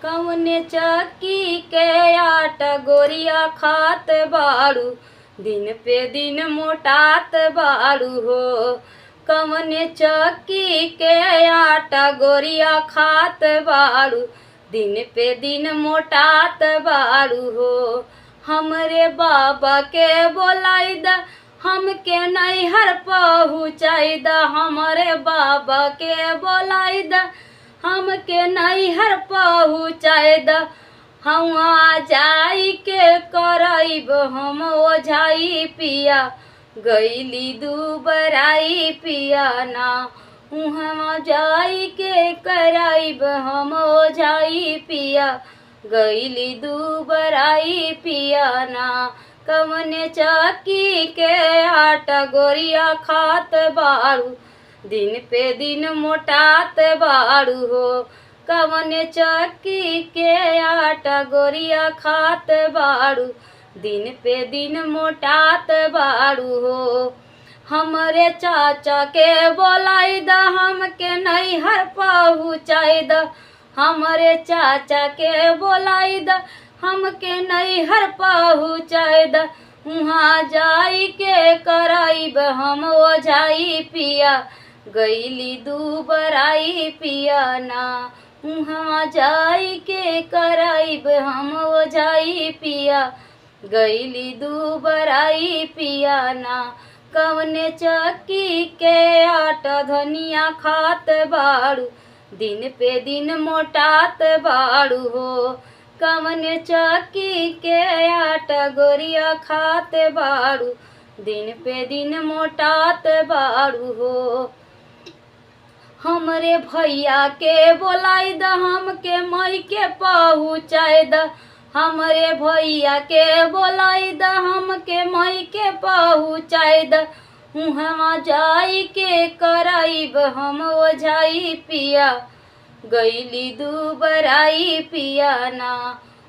कवने चक्की के आटा गोरिया खात बाड़ू, दिन पे दिन मोटात बाड़ू हो। कवने चक्की के आटा गोरिया खात बाड़ू, दिन पे दिन मोटात बाड़ू हो। हमरे बाबा के बोलाई द हमके नैहर पहुँचाई द, हमरे बाबा के बोलाई द हमके नैहर पहुँचाई द। हवा जाई के करब हम ओझाई पिया, गईली दुबराई पिया ना। उहवा जाई के कराइब हम ओझाई पिया, गईली दुबराई पिया ना। कवने चक्की के आटा गोरिया खात बाड़ू, दिन पे दिन मोटात बाड़ू हो। कवने चक्की के आटा गोरिया खात बाड़ू, दिन पे दिन मोटात बाड़ू हो। हमरे चाचा के बोलाई द हमके नैहर पहुँचाई द, हमरे चाचा के बोलाई द हमके नैहर पहुँचाई द। उहाँ जाई के कराइब हम ओझाई पिया, गईली दुबराई पिया ना। उहाँ जाई के कराइब हम ओझाई पिया, गईली दुबराई पिया ना। कवने चक्की के आटा धनिया खात बाड़ू, दिन पे दिन मोटात बाड़ू हो। कवने चक्की के आटा गोरिया खात बाड़ू, दिन पे दिन मोटात बाड़ू हो। हमरे भैया के बोलाई द हमके मई के पहुँचाई द, हमरे भैया के बोलाई द हमके मई के पहुँचाई द। उहवा जाई के कराइब हम ओझाई पिया, गईली दुबराई पिया ना।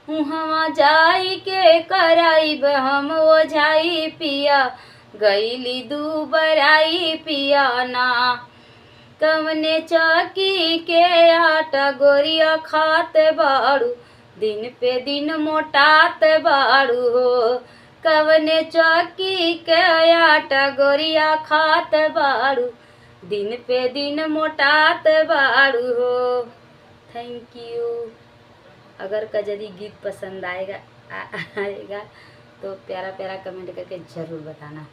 उहवा जाई के कराइब हम ओझाई पिया, गईली दुबराई पिया ना। कवने चक्की के आटा गोरिया खात बाड़ू, दिन पे दिन मोटात बाड़ू हो। कवने चक्की के आटा गोरिया खात बाड़ू, दिन पे दिन मोटात बाड़ू हो। Thank you. अगर का यदि गीत पसंद आएगा तो प्यारा प्यारा कमेंट करके ज़रूर बताना।